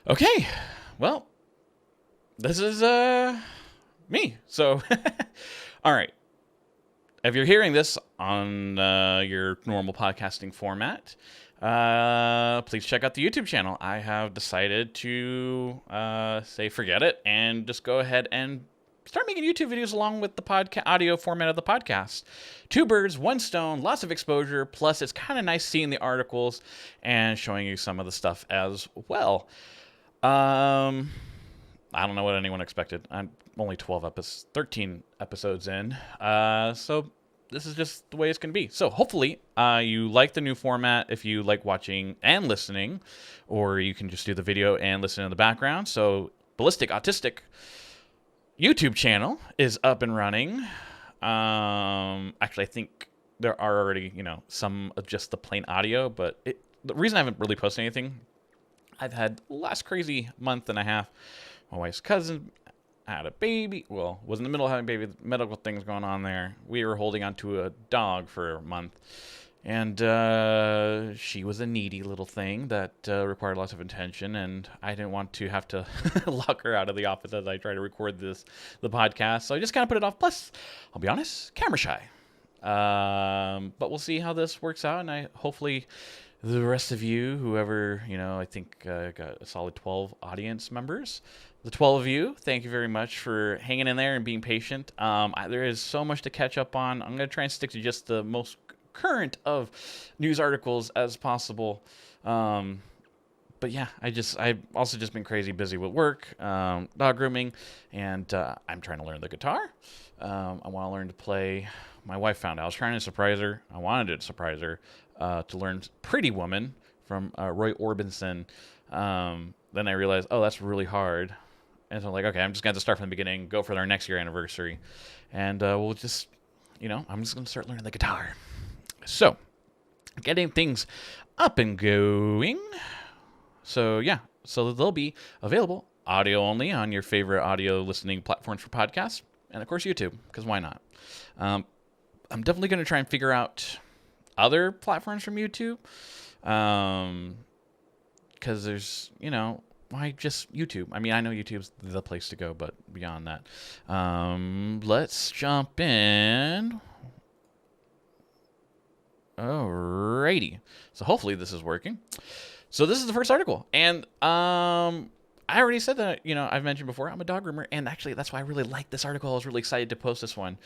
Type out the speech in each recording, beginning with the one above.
Okay, well, this is me. So, all right. If you're hearing this on your normal podcasting format, please check out the YouTube channel. I have decided to say forget it and just go ahead and start making YouTube videos along with the podcast audio format of the podcast. Two birds, one stone, lots of exposure. Plus, it's kind of nice seeing the articles and showing you some of the stuff as well. I don't know what anyone expected. I'm only 13 episodes in. So this is just the way it's going to be. So hopefully you like the new format if you like watching and listening, or you can just do the video and listen in the background. So Ballistic Autistic YouTube channel is up and running. Actually, I think there are already, some of just the plain audio, but the reason I haven't really posted anything, I've had the last crazy month and a half. My wife's cousin had a baby. Well, was in the middle of having a baby. Medical things going on there. We were holding on to a dog for a month. And she was a needy little thing that required lots of attention. And I didn't want to have to lock her out of the office as I try to record the podcast. So I just kind of put it off. Plus, I'll be honest, camera shy. But we'll see how this works out. And I hopefully the rest of you, whoever, I think got a solid 12 audience members. The 12 of you, thank you very much for hanging in there and being patient. There is so much to catch up on. I'm going to try and stick to just the most current of news articles as possible. But yeah, I've also just been crazy busy with work, dog grooming, and I'm trying to learn the guitar. I want to learn to play. My wife found out. I was trying to surprise her. I wanted to surprise her to learn Pretty Woman from Roy Orbison. Then I realized, that's really hard. And so I'm like, okay, I'm just going to start from the beginning, go for our next year anniversary. And we'll just, I'm just going to start learning the guitar. So, getting things up and going. So, yeah. So they'll be available audio only on your favorite audio listening platforms for podcasts. And, of course, YouTube, because why not? I'm definitely going to try and figure out other platforms from YouTube. Because there's, why just YouTube? I mean, I know YouTube's the place to go, but beyond that. Let's jump in. Alrighty. So hopefully this is working. So this is the first article. And I already said that, I've mentioned before, I'm a dog groomer. And actually, that's why I really like this article. I was really excited to post this one.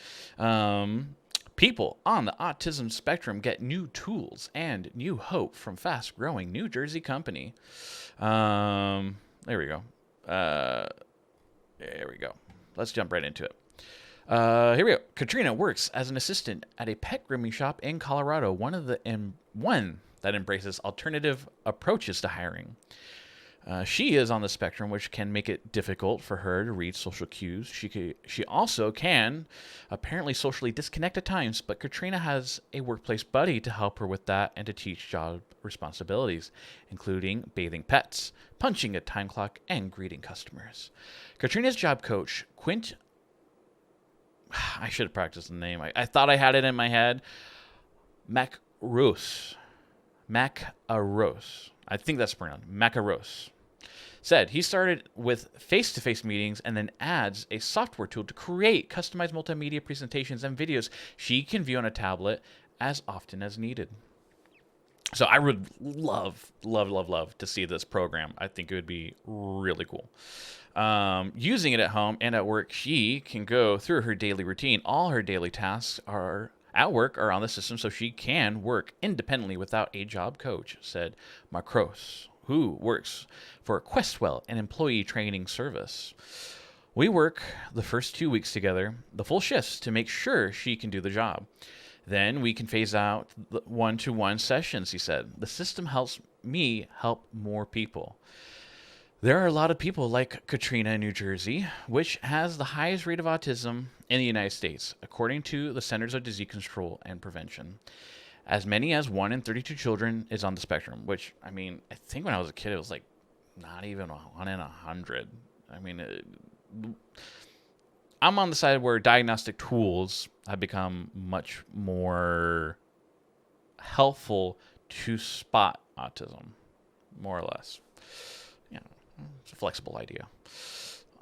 People on the autism spectrum get new tools and new hope from fast-growing New Jersey company. There we go. There we go. Let's jump right into it. Here we go. Katrina works as an assistant at a pet grooming shop in Colorado, one that embraces alternative approaches to hiring. She is on the spectrum, which can make it difficult for her to read social cues. She also can apparently socially disconnect at times, but Katrina has a workplace buddy to help her with that and to teach job responsibilities, including bathing pets, punching a time clock, and greeting customers. Katrina's job coach, Quint... I should have practiced the name. I thought I had it in my head. Macaros. I think that's pronounced Macaros. Said he started with face-to-face meetings and then adds a software tool to create customized multimedia presentations and videos she can view on a tablet as often as needed. So I would love to see this program. I think it would be really cool. Using it at home and at work, she can go through her daily routine. All her daily tasks at work are on the system, so she can work independently without a job coach, said Macros, who works for Questwell, an employee training service. We work the first 2 weeks together, the full shifts, to make sure she can do the job. Then we can phase out the one-to-one sessions, he said. The system helps me help more people. There are a lot of people like Katrina in New Jersey, which has the highest rate of autism in the United States, according to the Centers of Disease Control and Prevention. As many as 1 in 32 children is on the spectrum, which, I think when I was a kid, it was like not even 1 in 100. I'm on the side where diagnostic tools have become much more helpful to spot autism, more or less. flexible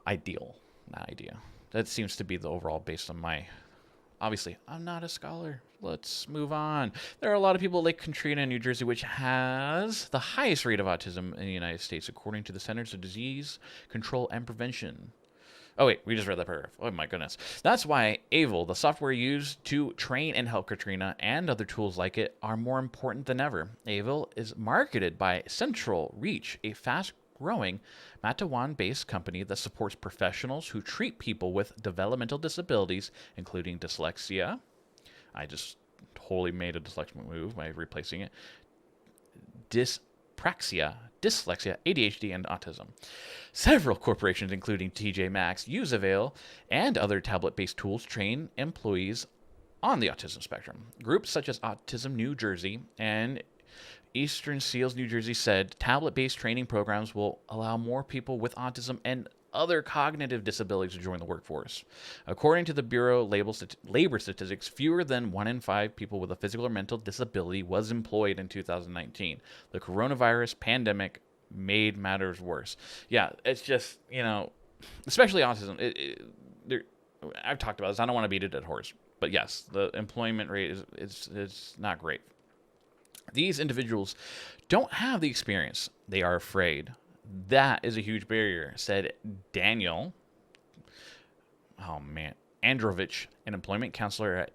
ideal, not idea. That seems to be the overall based on my. Obviously, I'm not a scholar. Let's move on. There are a lot of people at Lake Katrina, New Jersey, which has the highest rate of autism in the United States, according to the Centers of Disease Control and Prevention. Oh, wait, we just read that paragraph. Oh, my goodness. That's why Able, the software used to train and help Katrina, and other tools like it, are more important than ever. Able is marketed by Central Reach, a fast-growing Matawan-based company that supports professionals who treat people with developmental disabilities, including dyslexia. I just totally made a dyslexia move by replacing it. Dyspraxia, dyslexia, ADHD, and autism. Several corporations, including TJ Maxx, use Avail and other tablet-based tools to train employees on the autism spectrum. Groups such as Autism New Jersey and Eastern Seals New Jersey said tablet-based training programs will allow more people with autism and other cognitive disabilities to join the workforce. According to the Bureau of Labor Statistics, fewer than 1 in 5 people with a physical or mental disability was employed in 2019. The coronavirus pandemic made matters worse. Yeah, it's just, especially autism. I've talked about this. I don't want to beat a dead horse. But yes, the employment rate is not great. These individuals don't have the experience. They are afraid. That is a huge barrier, said Daniel Androvich, an employment counselor at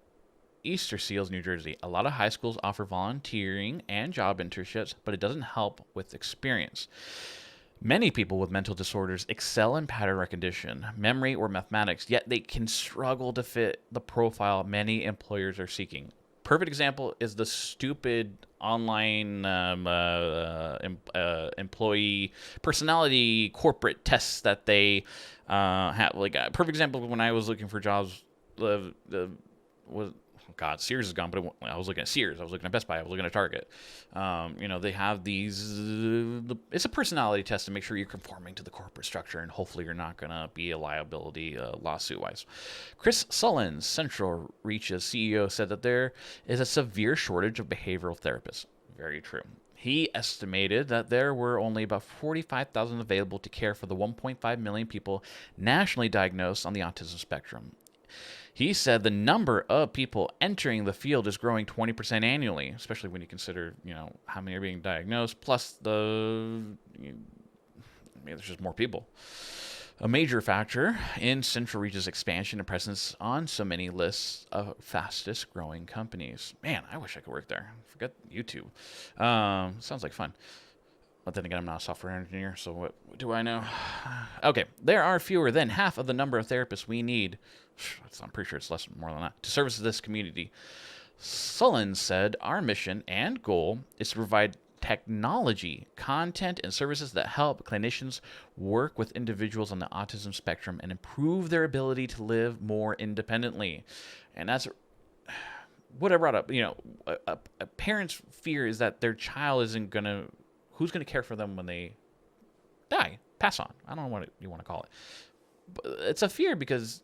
Easter Seals, New Jersey. A lot of high schools offer volunteering and job internships, but it doesn't help with experience. Many people with mental disorders excel in pattern recognition, memory, or mathematics, yet they can struggle to fit the profile many employers are seeking. Perfect example is the stupid online employee personality corporate tests that they have. Like a perfect example, when I was looking for jobs, Sears is gone, but I was looking at Sears, I was looking at Best Buy, I was looking at Target. They have these. It's a personality test to make sure you're conforming to the corporate structure, and hopefully you're not going to be a liability lawsuit-wise. Chris Sullins, Central Reach's CEO, said that there is a severe shortage of behavioral therapists. Very true. He estimated that there were only about 45,000 available to care for the 1.5 million people nationally diagnosed on the autism spectrum. He said the number of people entering the field is growing 20% annually, especially when you consider, how many are being diagnosed, plus there's just more people. A major factor in Central Reach's expansion and presence on so many lists of fastest growing companies. Man, I wish I could work there. Forget YouTube. Sounds like fun. But then again, I'm not a software engineer, so what do I know? Okay, there are fewer than half of the number of therapists we need. I'm pretty sure it's more than that, to service this community. Sullins said, our mission and goal is to provide technology, content, and services that help clinicians work with individuals on the autism spectrum and improve their ability to live more independently. And that's what I brought up. A parent's fear is that their child isn't going to... Who's going to care for them when they die? Pass on. I don't know what you want to call it. But it's a fear because,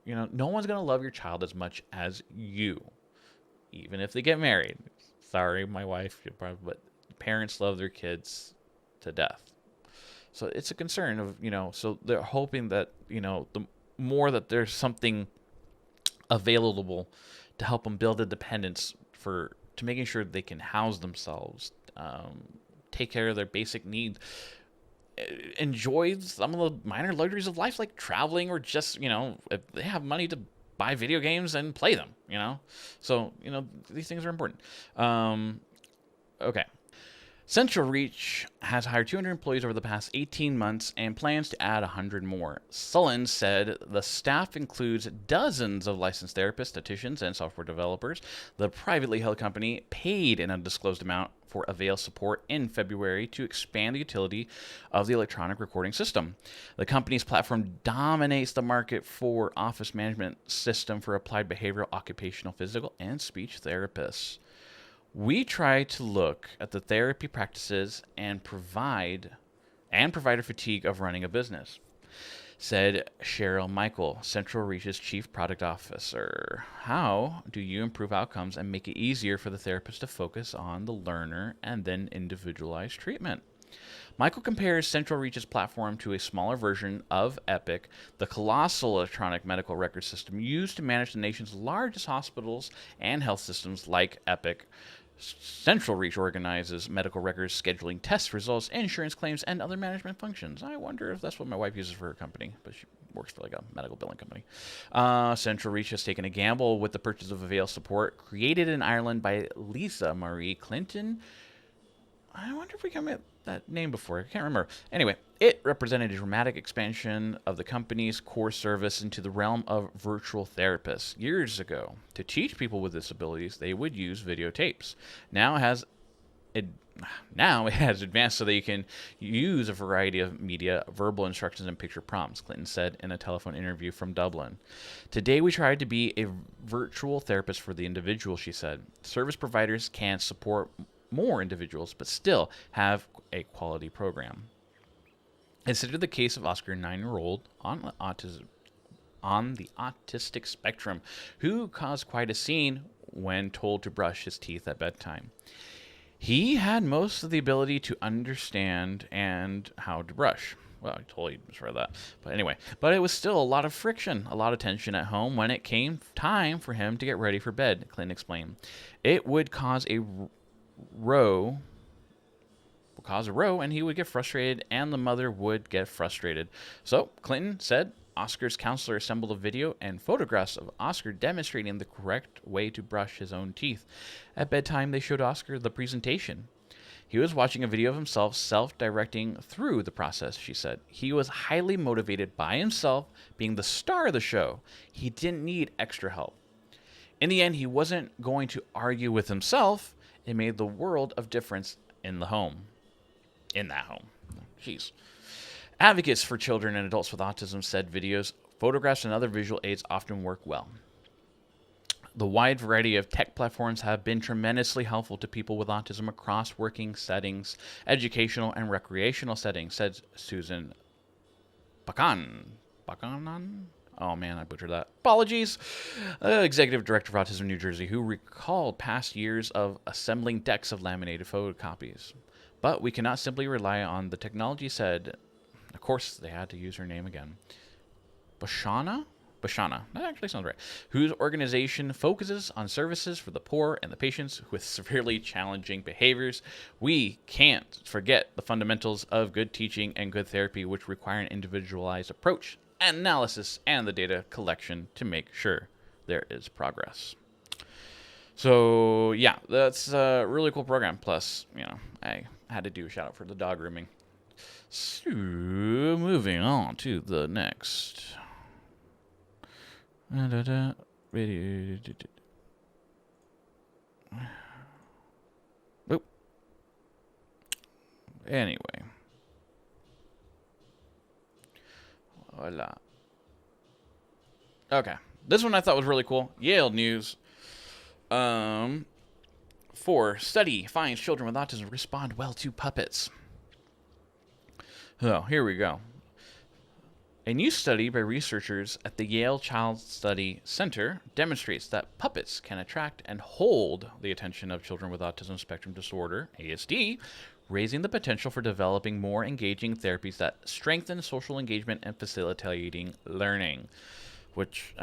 no one's going to love your child as much as you, even if they get married. Sorry, my wife, but parents love their kids to death. So it's a concern of, so they're hoping that, the more that there's something available to help them build independence to making sure they can house themselves, take care of their basic needs, enjoy some of the minor luxuries of life, like traveling, or just, if they have money to buy video games and play them, So, these things are important. Okay. Central Reach has hired 200 employees over the past 18 months and plans to add 100 more. Sullins said the staff includes dozens of licensed therapists, statisticians, and software developers. The privately held company paid an undisclosed amount for Avail support in February to expand the utility of the electronic recording system. The company's platform dominates the market for office management system for applied behavioral, occupational, physical, and speech therapists. We try to look at the therapy practices and provider fatigue of running a business, said Cheryl Michael, Central Reach's Chief Product Officer. How do you improve outcomes and make it easier for the therapist to focus on the learner and then individualize treatment? Michael compares Central Reach's platform to a smaller version of Epic, the colossal electronic medical record system used to manage the nation's largest hospitals and health systems like Epic. Central Reach organizes medical records, scheduling test results, insurance claims, and other management functions. I wonder if that's what my wife uses for her company, but she works for like a medical billing company. Central Reach has taken a gamble with the purchase of Avail support, created in Ireland by Lisa Marie Clinton. I wonder if we can get that name before. I can't remember. Anyway, it represented a dramatic expansion of the company's core service into the realm of virtual therapists. Years ago, to teach people with disabilities, they would use videotapes. Now it has advanced so that you can use a variety of media, verbal instructions, and picture prompts, Clinton said in a telephone interview from Dublin. Today, we tried to be a virtual therapist for the individual, she said. Service providers can support more individuals, but still have a quality program. Consider the case of Oscar, a 9-year-old on the autistic spectrum, who caused quite a scene when told to brush his teeth at bedtime. He had most of the ability to understand and how to brush. Well, I totally misread that. But anyway, it was still a lot of friction, a lot of tension at home when it came time for him to get ready for bed, Clinton explained. It would cause a row, and he would get frustrated, and the mother would get frustrated. So Clinton said Oscar's counselor assembled a video and photographs of Oscar demonstrating the correct way to brush his own teeth. At bedtime, they showed Oscar the presentation. He was watching a video of himself self-directing through the process, she said. He was highly motivated by himself being the star of the show. He didn't need extra help. In the end, he wasn't going to argue with himself. It made the world of difference in the home. In that home. Jeez. Advocates for children and adults with autism said videos, photographs, and other visual aids often work well. The wide variety of tech platforms have been tremendously helpful to people with autism across working settings, educational and recreational settings, said Susan Bakanan? Oh man, I butchered that. Apologies. Executive Director of Autism New Jersey, who recalled past years of assembling decks of laminated photocopies. But we cannot simply rely on the technology, said. Of course, they had to use her name again. Bashana, that actually sounds right. Whose organization focuses on services for the poor and the patients with severely challenging behaviors. We can't forget the fundamentals of good teaching and good therapy, which require an individualized approach, analysis, and the data collection to make sure there is progress. So yeah, that's a really cool program. Plus, I had to do a shout out for the dog grooming. So moving on to the next. Anyway. Voila. Okay. This one I thought was really cool. Yale News. Study finds children with autism respond well to puppets. So, here we go. A new study by researchers at the Yale Child Study Center demonstrates that puppets can attract and hold the attention of children with autism spectrum disorder, ASD, raising the potential for developing more engaging therapies that strengthen social engagement and facilitating learning. Which,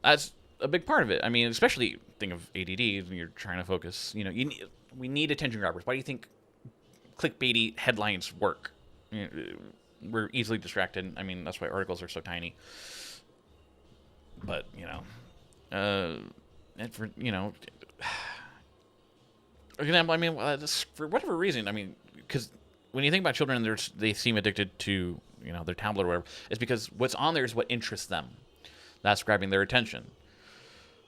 that's a big part of it. Especially think of ADD when you're trying to focus. We need attention grabbers. Why do you think clickbaity headlines work? We're easily distracted. That's why articles are so tiny. But, and for, example, for whatever reason, because when you think about children, they seem addicted to, their tablet or whatever, it's because what's on there is what interests them. That's grabbing their attention.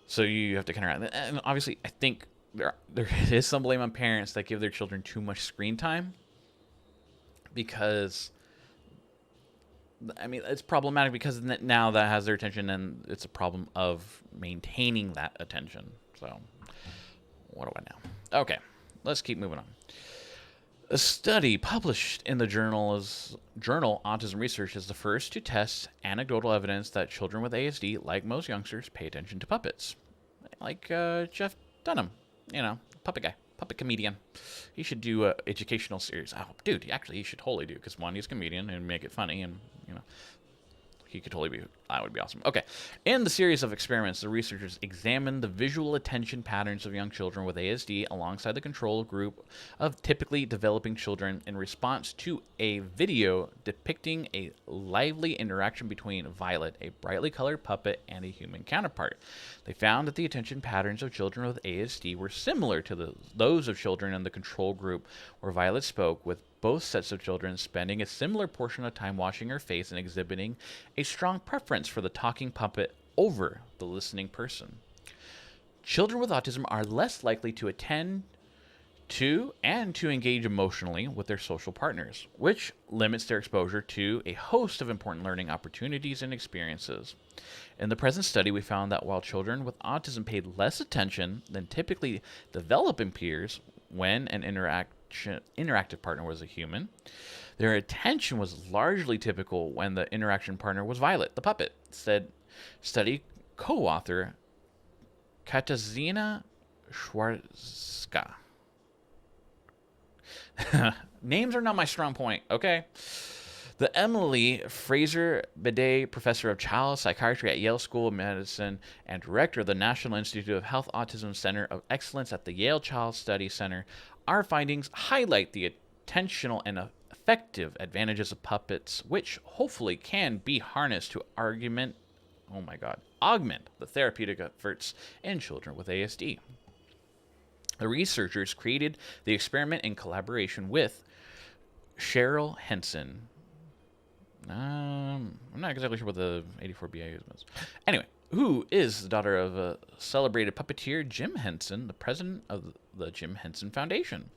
So you have to counteract. And obviously, I think there is some blame on parents that give their children too much screen time. Because, it's problematic because now that has their attention and it's a problem of maintaining that attention. So, what do I know? Okay, let's keep moving on. A study published in the journal Autism Research is the first to test anecdotal evidence that children with ASD, like most youngsters, pay attention to puppets. Like Jeff Dunham, puppet guy. puppet comedian. He should do a educational series. Oh, dude, actually, he should totally do, because one, he's a comedian and make it funny, and he could totally be. That would be awesome. Okay. In the series of experiments, the researchers examined the visual attention patterns of young children with ASD alongside the control group of typically developing children in response to a video depicting a lively interaction between Violet, a brightly colored puppet, and a human counterpart. They found that the attention patterns of children with ASD were similar to those of children in the control group where Violet spoke, with both sets of children spending a similar portion of time watching her face and exhibiting a strong preference for the talking puppet over the listening person. Children with autism are less likely to attend to and to engage emotionally with their social partners, which limits their exposure to a host of important learning opportunities and experiences. In the present study, we found that while children with autism paid less attention than typically developing peers when an interactive partner was a human, their attention was largely typical when the interaction partner was Violet, the puppet, said study co-author Katarzyna Schwarzka. Names are not my strong point, okay? The Emily Fraser Bidet Professor of Child Psychiatry at Yale School of Medicine and Director of the National Institute of Health Autism Center of Excellence at the Yale Child Study Center, our findings highlight the attentional and effective advantages of puppets, which hopefully can be harnessed to augment the therapeutic efforts in children with ASD. The researchers created the experiment in collaboration with Cheryl Henson. I'm not exactly sure what the 84BA is. Anyway, who is the daughter of a celebrated puppeteer, Jim Henson, the president of the Jim Henson Foundation.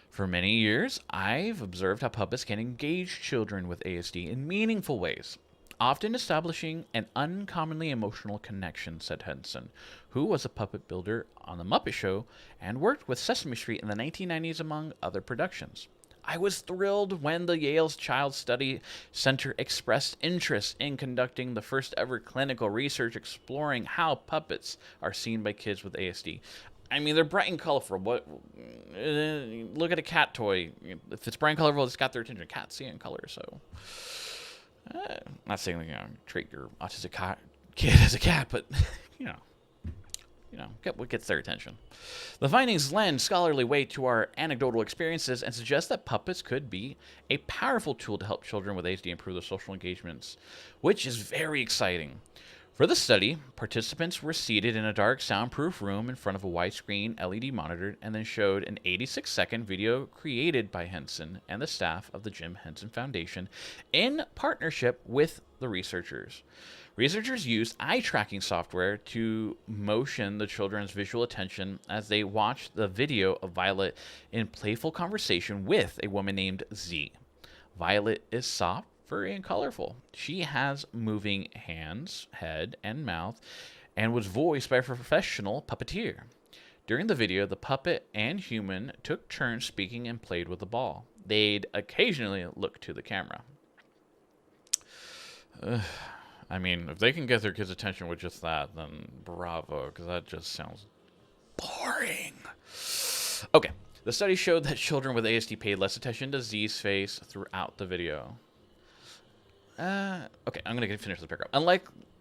For many years, I've observed how puppets can engage children with ASD in meaningful ways, often establishing an uncommonly emotional connection, said Henson, who was a puppet builder on The Muppet Show and worked with Sesame Street in the 1990s, among other productions. I was thrilled when the Yale's Child Study Center expressed interest in conducting the first ever clinical research exploring how puppets are seen by kids with ASD. I mean, they're bright and colorful. Look at a cat toy. If it's bright and colorful, it's got their attention. Cats see in color, so... not saying treat your autistic kid as a cat, but get what gets their attention. The findings lend scholarly weight to our anecdotal experiences and suggest that puppets could be a powerful tool to help children with ASD improve their social engagements, which is very exciting. For the study, participants were seated in a dark, soundproof room in front of a widescreen LED monitor and then showed an 86-second video created by Henson and the staff of the Jim Henson Foundation in partnership with the researchers. Researchers used eye-tracking software to motion the children's visual attention as they watched the video of Violet in playful conversation with a woman named Z. Violet is soft, furry, and colorful. She has moving hands, head, and mouth, and was voiced by a professional puppeteer. During the video, the puppet and human took turns speaking and played with the ball. They'd occasionally look to the camera. I mean, if they can get their kids' attention with just that, then bravo, because that just sounds boring. Okay, the study showed that children with ASD paid less attention to Z's face throughout the video. Okay, I'm going to finish the paragraph.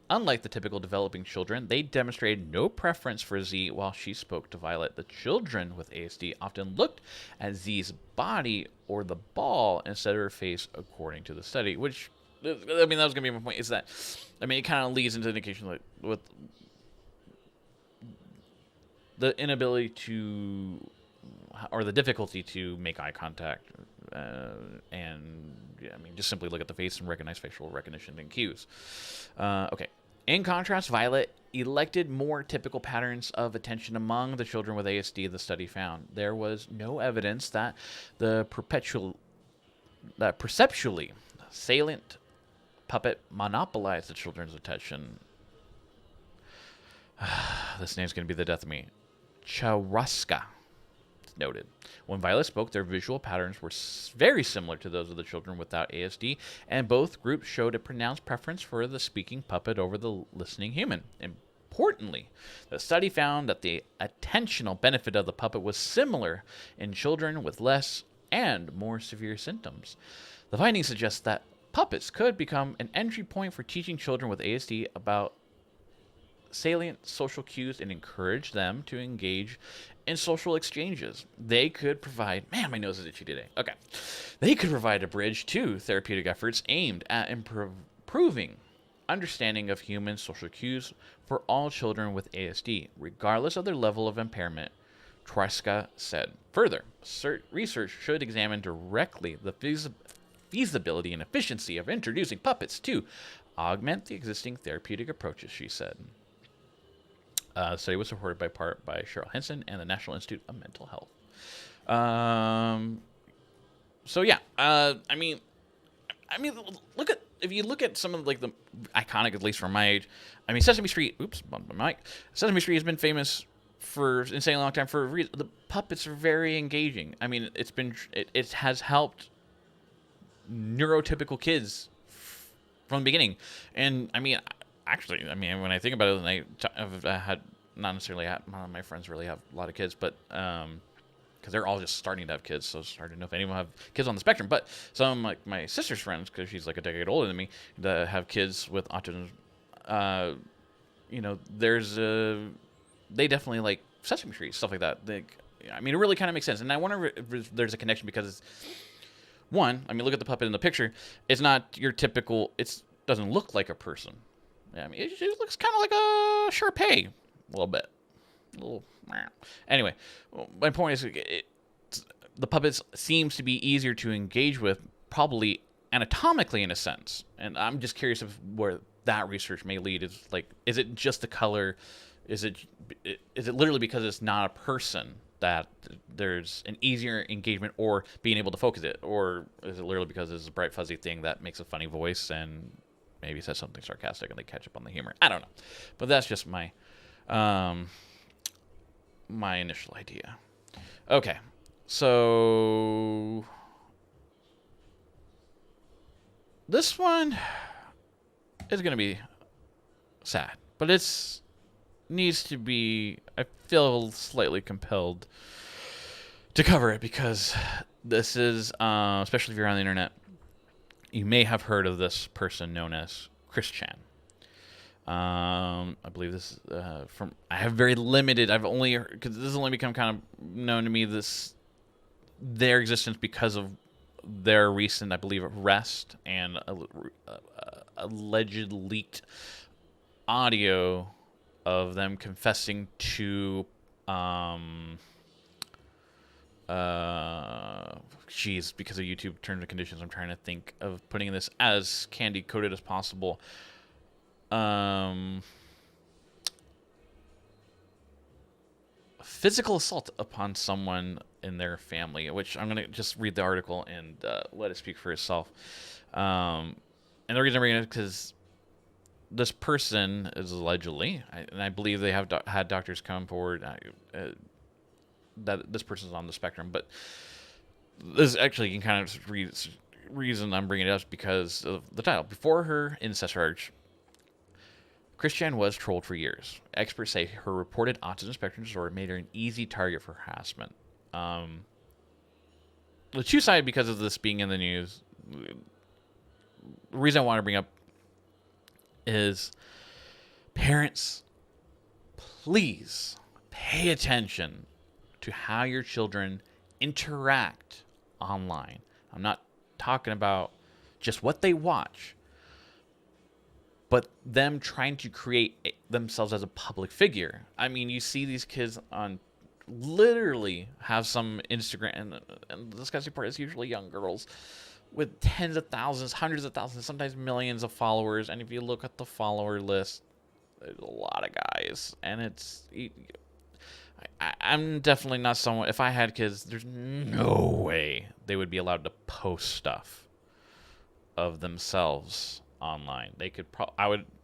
Unlike the typical developing children, they demonstrated no preference for Z while she spoke to Violet. The children with ASD often looked at Z's body or the ball instead of her face, according to the study, which... I mean, that was going to be my point, is that, I mean, it kind of leads into indication like with the inability to, or the difficulty to make eye contact, and, I mean, just simply look at the face and recognize facial recognition and cues. Okay. In contrast, Violet elected more typical patterns of attention among the children with ASD the study found. There was no evidence that the perceptually salient puppet monopolized the children's attention. This name's going to be the death of me. Schwarzka noted. When Violet spoke, their visual patterns were very similar to those of the children without ASD, and both groups showed a pronounced preference for the speaking puppet over the listening human. Importantly, the study found that the attentional benefit of the puppet was similar in children with less and more severe symptoms. The findings suggest that puppets could become an entry point for teaching children with ASD about salient social cues and encourage them to engage in social exchanges. They could provide, man, my nose is itchy today. Okay. They could provide a bridge to therapeutic efforts aimed at improving understanding of human social cues for all children with ASD, regardless of their level of impairment, Tresca said. Further, research should examine directly the feasibility and efficiency of introducing puppets to augment the existing therapeutic approaches, she said. The study was supported by Cheryl Henson and the National Institute of Mental Health. So yeah, I mean, if you look at some of like the iconic, at least from my age, I mean, Sesame Street. Oops, bumped my mic. Sesame Street has been famous for an insane long time for a reason. The puppets are very engaging. I mean, it has helped neurotypical kids from the beginning, and I mean. Actually, I mean, when I think about it, and I've had not necessarily none of my friends really have a lot of kids, but because they're all just starting to have kids, so it's hard to know if anyone have kids on the spectrum. But some of like my sister's friends, because she's like a decade older than me, that have kids with autism, they definitely like Sesame Street, stuff like that. I mean, it really kind of makes sense, and I wonder if there's a connection because one, I mean, look at the puppet in the picture. It's not your typical. It doesn't look like a person. Yeah, I mean, it looks kind of like a Shar-Pei, a little bit. Anyway, my point is, the puppets seems to be easier to engage with, probably anatomically in a sense. And I'm just curious of where that research may lead. Is it just the color? Is it literally because it's not a person that there's an easier engagement or being able to focus it? Or is it literally because it's a bright, fuzzy thing that makes a funny voice and maybe says something sarcastic and they catch up on the humor? I don't know. But that's just my my initial idea. Okay. So this one is going to be sad, but needs to be, I feel slightly compelled to cover it because this is, especially if you're on the internet, you may have heard of this person known as Chris Chan. I believe this I have very limited. I've only because this has only become kind of known to me their existence because of their recent, I believe, arrest and alleged leaked audio of them confessing to because of YouTube terms and conditions, I'm trying to think of putting this as candy coated as possible. Physical assault upon someone in their family, which I'm gonna just read the article and let it speak for itself. And the reason I'm reading it is because this person is allegedly, and I believe they have had doctors come forward that this person is on the spectrum, but this actually can kind of reason I'm bringing it up is because of the title. Before her incest charge, Chris Chan was trolled for years. Experts say her reported autism spectrum disorder made her an easy target for harassment. The two side because of this being in the news. The reason I want to bring up is parents, please pay attention to how your children interact online. I'm not talking about just what they watch, but them trying to create themselves as a public figure. I mean, you see these kids on literally have some Instagram, and the disgusting part is usually young girls with tens of thousands, hundreds of thousands, sometimes millions of followers. And if you look at the follower list, there's a lot of guys, and I'm definitely not someone. If I had kids, there's no way they would be allowed to post stuff of themselves online. They could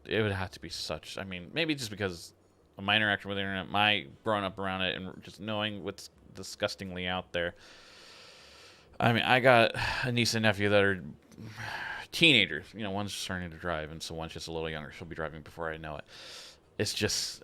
it would have to be such, I mean, maybe just because of my interaction with the internet, my growing up around it, and just knowing what's disgustingly out there. I mean, I got a niece and nephew that are teenagers. You know, one's starting to drive, and so one's just a little younger. She'll be driving before I know it. it's just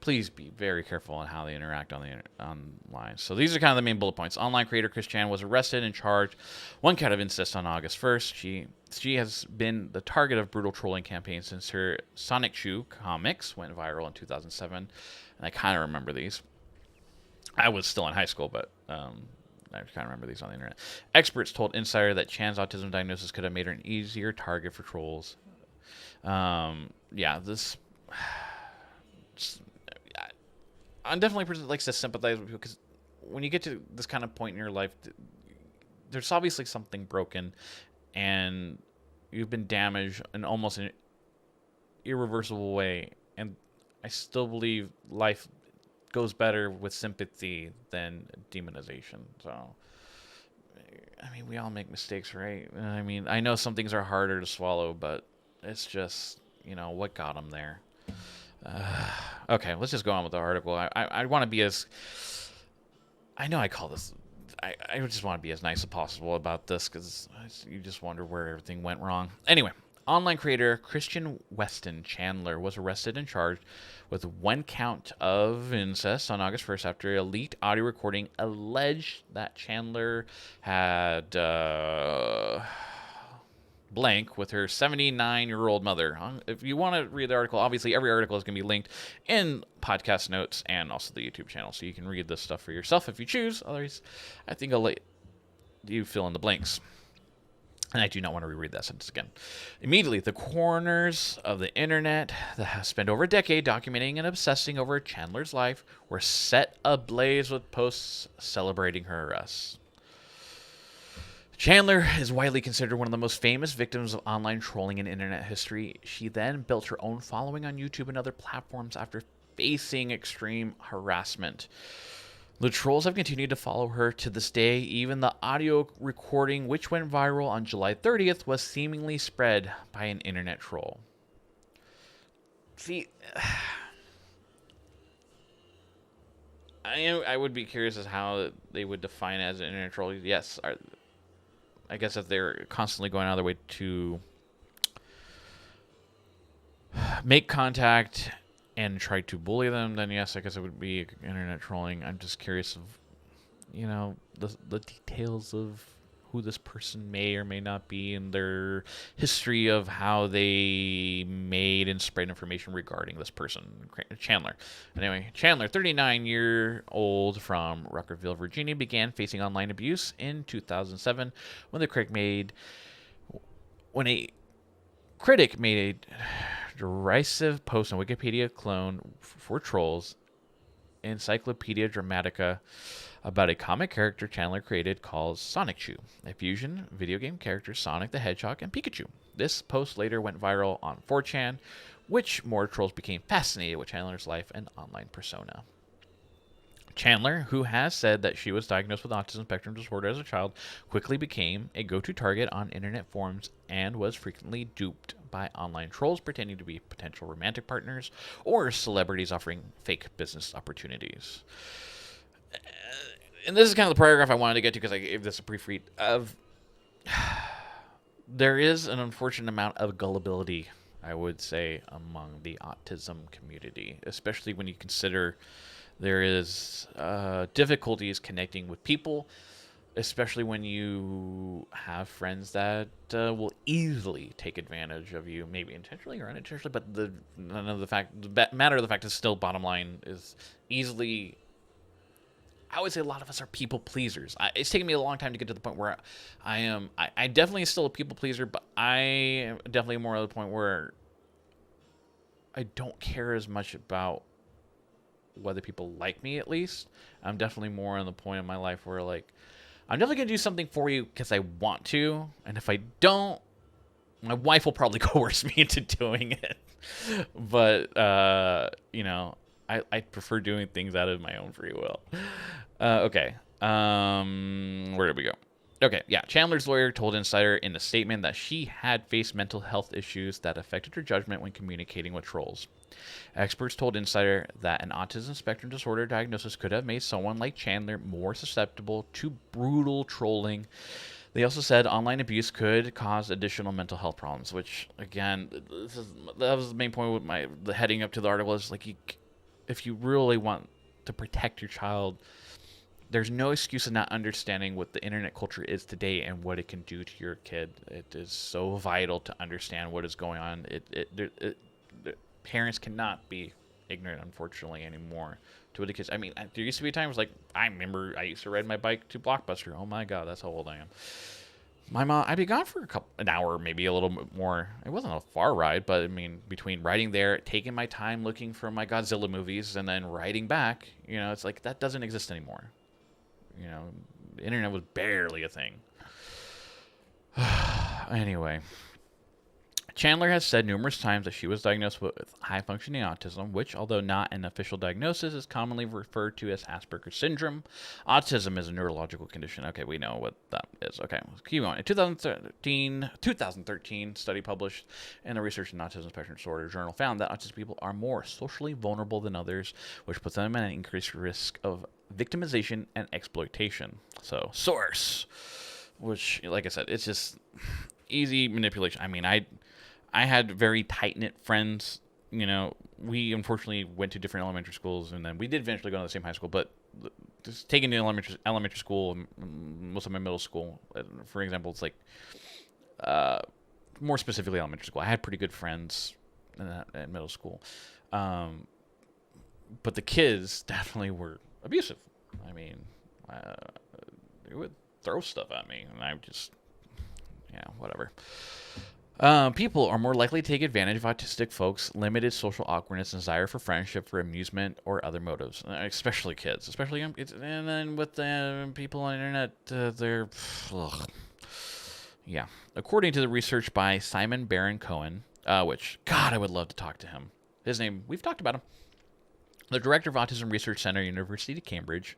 please be very careful on how they interact on the online. So these are kind of the main bullet points. Online creator Chris Chan was arrested and charged one count of incest on August 1st. She has been the target of brutal trolling campaigns since her Sonic comics went viral in 2007, and I kind of remember these. I was still in high school, but I kind of remember these on the internet. Experts told Insider that Chan's autism diagnosis could have made her an easier target for trolls. Yeah, this. I'm definitely a person that likes to sympathize with people because when you get to this kind of point in your life, there's obviously something broken, and you've been damaged in almost an irreversible way. And I still believe life goes better with sympathy than demonization. So, I mean, we all make mistakes, right? I mean, I know some things are harder to swallow, but it's just, what got them there. Okay, let's just go on with the article. I want to be as... I know I call this... I just want to be as nice as possible about this because you just wonder where everything went wrong. Anyway, online creator Christian Weston Chandler was arrested and charged with one count of incest on August 1st after a leaked audio recording alleged that Chandler had... blank with her 79-year-old mother. If you want to read the article, obviously every article is going to be linked in podcast notes and also the YouTube channel, so you can read this stuff for yourself if you choose. Otherwise, I think I'll let you fill in the blanks. And I do not want to reread that sentence again. Immediately, the corners of the internet that have spent over a decade documenting and obsessing over Chandler's life were set ablaze with posts celebrating her arrest. Chandler is widely considered one of the most famous victims of online trolling in internet history. She then built her own following on YouTube and other platforms after facing extreme harassment. The trolls have continued to follow her to this day. Even the audio recording, which went viral on July 30th, was seemingly spread by an internet troll. See, I would be curious as how they would define it as an internet troll. Yes, I guess if they're constantly going out of their way to make contact and try to bully them, then yes, I guess it would be internet trolling. I'm just curious of, the details of who this person may or may not be and their history of how they made and spread information regarding this person, Chandler. Anyway, Chandler, 39-year-old from Ruckerville, Virginia, began facing online abuse in 2007 when a critic made a derisive post on Wikipedia clone for trolls, Encyclopedia Dramatica, about a comic character Chandler created called Sonic, a fusion video game character Sonic the Hedgehog and Pikachu. This post later went viral on 4chan, which more trolls became fascinated with Chandler's life and online persona. Chandler, who has said that she was diagnosed with autism spectrum disorder as a child, quickly became a go-to target on internet forums and was frequently duped by online trolls pretending to be potential romantic partners or celebrities offering fake business opportunities. And this is kind of the paragraph I wanted to get to because I gave this a pre-read of. There is an unfortunate amount of gullibility, I would say, among the autism community, especially when you consider there is difficulties connecting with people, especially when you have friends that will easily take advantage of you, maybe intentionally or unintentionally. But the matter of the fact is still, bottom line, is easily. I would say a lot of us are people pleasers. It's taken me a long time to get to the point where I am. I definitely still a people pleaser, but I am definitely more at the point where I don't care as much about whether people like me, at least. I'm definitely more on the point in my life where, like, I'm definitely going to do something for you because I want to. And if I don't, my wife will probably coerce me into doing it. But, I prefer doing things out of my own free will. Okay. Where did we go? Okay, yeah. Chandler's lawyer told Insider in a statement that she had faced mental health issues that affected her judgment when communicating with trolls. Experts told Insider that an autism spectrum disorder diagnosis could have made someone like Chandler more susceptible to brutal trolling They also said online abuse could cause additional mental health problems, which again, that was the main point with the heading up to the article is like if you really want to protect your child, there's no excuse of not understanding what the internet culture is today and what it can do to your kid. It is so vital to understand what is going on. Parents cannot be ignorant, unfortunately, anymore to what the kids. I mean, there used to be times like I remember I used to ride my bike to Blockbuster. Oh my God, that's how old I am. My mom, I'd be gone for an hour, maybe a little bit more. It wasn't a far ride, but I mean, between riding there, taking my time looking for my Godzilla movies, and then riding back, it's like that doesn't exist anymore. The internet was barely a thing. Anyway, Chandler has said numerous times that she was diagnosed with high-functioning autism, which, although not an official diagnosis, is commonly referred to as Asperger's syndrome. Autism is a neurological condition. Okay, we know what that is. Okay, let's keep going. A 2013 study published in the Research in Autism Spectrum Disorder journal found that autistic people are more socially vulnerable than others, which puts them at an increased risk of victimization and exploitation. So, source, which, like I said, it's just easy manipulation. I mean, I had very tight-knit friends. We unfortunately went to different elementary schools, and then we did eventually go to the same high school, but just taking to elementary school, most of my middle school, for example, it's like, more specifically elementary school, I had pretty good friends in middle school. But the kids definitely were abusive. I mean, they would throw stuff at me, and I just, whatever. People are more likely to take advantage of autistic folks' limited social awkwardness and desire for friendship for amusement or other motives, especially kids, especially young kids. And then with the people on the internet, they're... Ugh. Yeah. According to the research by Simon Baron Cohen, which, God, I would love to talk to him. His name, we've talked about him. The director of Autism Research Center, University of Cambridge.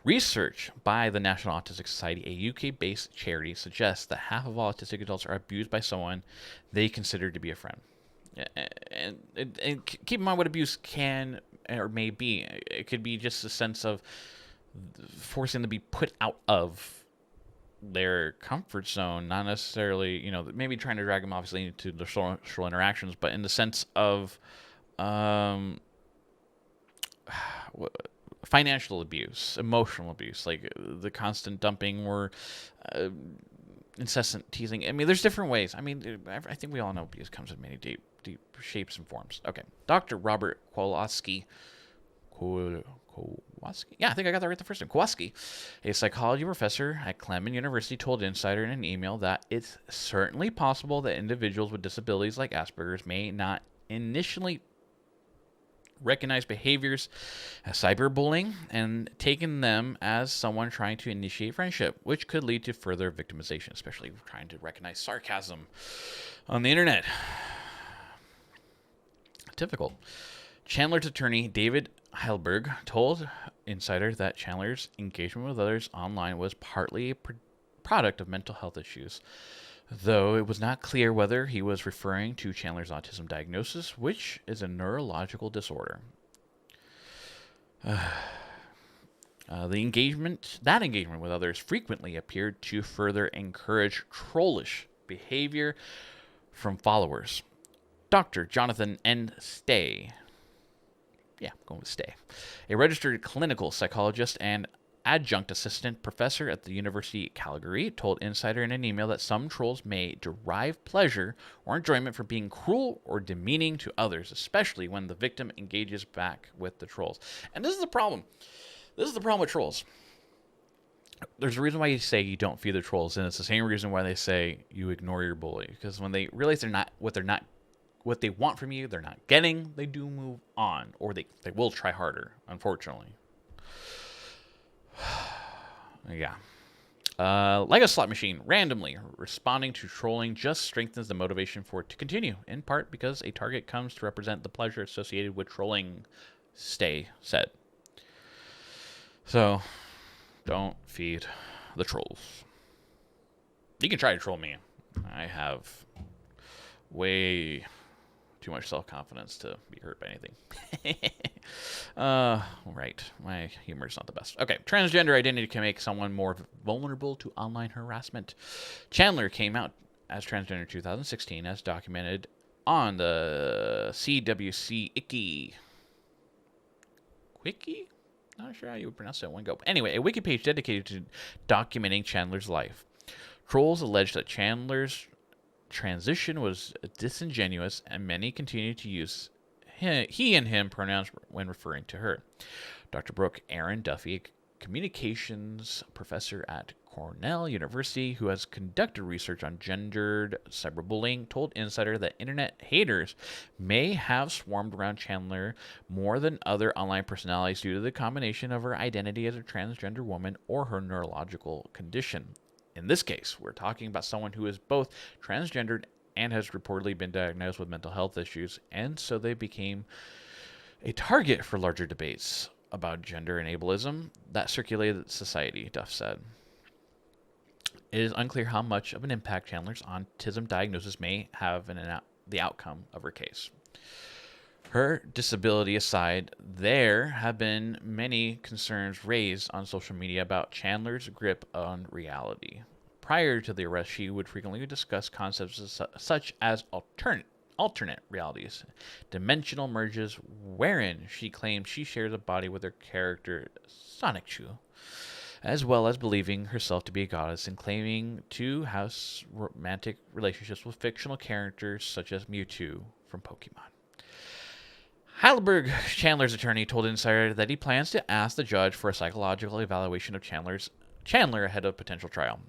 Research by the National Autistic Society, a UK-based charity, suggests that half of all autistic adults are abused by someone they consider to be a friend. And keep in mind what abuse can or may be. It could be just a sense of forcing them to be put out of their comfort zone, not necessarily, maybe trying to drag them obviously into the social interactions, but in the sense of financial abuse, emotional abuse, like the constant dumping or incessant teasing. I mean, there's different ways. I mean, I think we all know abuse comes in many deep shapes and forms. Okay. Dr. Robert Kowalski. Yeah, I think I got that right the first time. Kowalski, a psychology professor at Clemson University, told Insider in an email that it's certainly possible that individuals with disabilities like Asperger's may not initially recognize behaviors as cyberbullying and taken them as someone trying to initiate friendship, which could lead to further victimization, especially trying to recognize sarcasm on the internet. Difficult. Chandler's attorney, David Heilberg, told Insider that Chandler's engagement with others online was partly a product of mental health issues, though it was not clear whether he was referring to Chandler's autism diagnosis, which is a neurological disorder. That engagement with others frequently appeared to further encourage trollish behavior from followers. Dr. Jonathan N. Stay, going with Stay, a registered clinical psychologist and adjunct assistant professor at the University of Calgary, told Insider in an email that some trolls may derive pleasure or enjoyment from being cruel or demeaning to others, especially when the victim engages back with the trolls. And this is the problem. This is the problem with trolls. There's a reason why you say you don't feed the trolls, and it's the same reason why they say you ignore your bully. Because when they realize what they want from you, they're not getting, they do move on, or they will try harder, unfortunately. Yeah. Like a slot machine, randomly responding to trolling just strengthens the motivation for it to continue, in part because a target comes to represent the pleasure associated with trolling, Stay said. So, don't feed the trolls. You can try to troll me. I have way too much self-confidence to be hurt by anything. Right. My humor is not the best. Okay. Transgender identity can make someone more vulnerable to online harassment. Chandler came out as transgender in 2016, as documented on the CWC Wiki? Not sure how you would pronounce that one go. Anyway, a wiki page dedicated to documenting Chandler's life. Trolls alleged that Chandler's transition was disingenuous, and many continue to use he and him pronouns when referring to her. Dr. Brooke Aaron Duffy, a communications professor at Cornell University who has conducted research on gendered cyberbullying, told Insider that internet haters may have swarmed around Chandler more than other online personalities due to the combination of her identity as a transgender woman or her neurological condition. In this case, we're talking about someone who is both transgendered and has reportedly been diagnosed with mental health issues, and so they became a target for larger debates about gender and ableism that circulated society, Duff said. It is unclear how much of an impact Chandler's autism diagnosis may have in the outcome of her case. Her disability aside, there have been many concerns raised on social media about Chandler's grip on reality. Prior to the arrest, she would frequently discuss concepts such as alternate realities, dimensional merges, wherein she claims she shares a body with her character Sonichu, as well as believing herself to be a goddess and claiming to have romantic relationships with fictional characters such as Mewtwo from Pokemon. Heidelberg, Chandler's attorney, told Insider that he plans to ask the judge for a psychological evaluation of Chandler ahead of potential trial.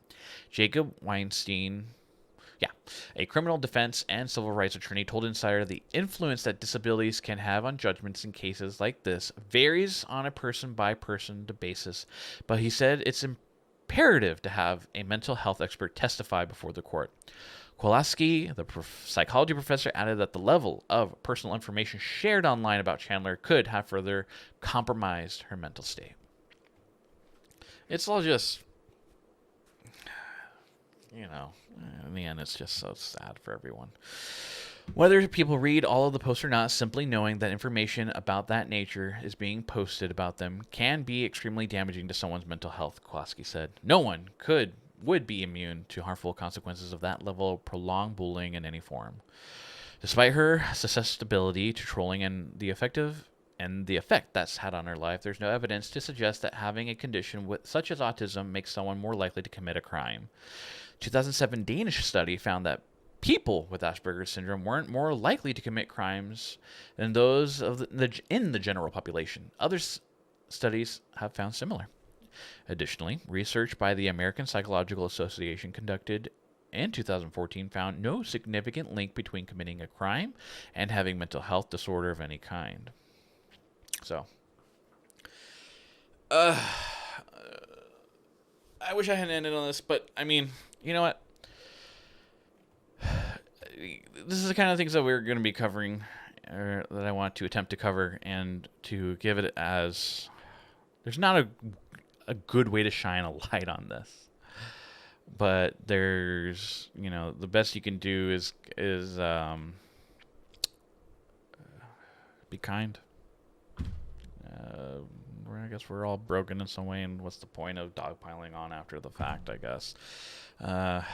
Jacob Weinstein, a criminal defense and civil rights attorney, told Insider the influence that disabilities can have on judgments in cases like this varies on a person-by-person basis, but he said it's imperative to have a mental health expert testify before the court. Kowalski, the psychology professor, added that the level of personal information shared online about Chandler could have further compromised her mental state. It's all just, in the end, it's just so sad for everyone. Whether people read all of the posts or not, simply knowing that information about that nature is being posted about them can be extremely damaging to someone's mental health, Kowalski said. No one would be immune to harmful consequences of that level of prolonged bullying in any form. Despite her susceptibility to trolling and the effect that's had on her life, there's no evidence to suggest that having a condition such as autism makes someone more likely to commit a crime. 2007 Danish study found that people with Asperger's syndrome weren't more likely to commit crimes than those in the general population. Other studies have found similar. Additionally, research by the American Psychological Association conducted in 2014 found no significant link between committing a crime and having mental health disorder of any kind. So, I wish I hadn't ended on this, but I mean, you know what? This is the kind of things that we're going to be covering, or that I want to attempt to cover, and to give it as there's not a good way to shine a light on this, but there's, the best you can do is be kind. I guess we're all broken in some way, and what's the point of dogpiling on after the fact, I guess. I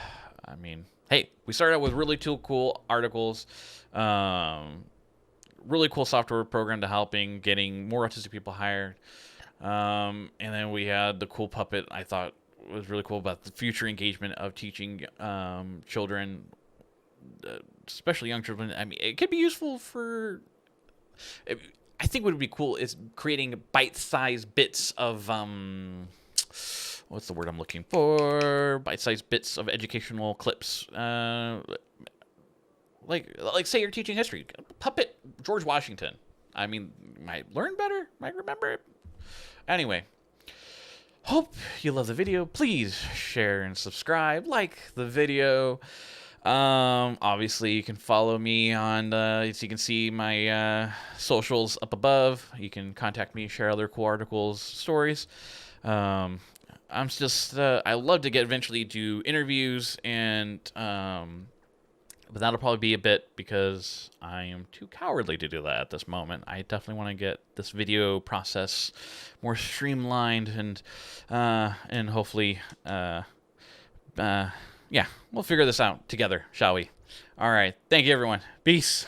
mean, hey, we started out with really cool articles, really cool software program to helping getting more autistic people hired, and then we had the cool puppet I thought was really cool about the future engagement of teaching children, especially young children. I mean, it could be useful for... I think what would be cool is creating bite-sized bits of, what's the word I'm looking for? Bite-sized bits of educational clips. Like say you're teaching history. Puppet George Washington. I mean, might learn better, might remember it. Anyway, hope you love the video. Please share and subscribe. Like the video. Obviously you can follow me on so you can see my socials up above. You can contact me, share other cool articles, stories. I'm just I love to eventually do interviews and But that'll probably be a bit because I am too cowardly to do that at this moment. I definitely want to get this video process more streamlined and hopefully, yeah, we'll figure this out together, shall we? All right. Thank you, everyone. Peace.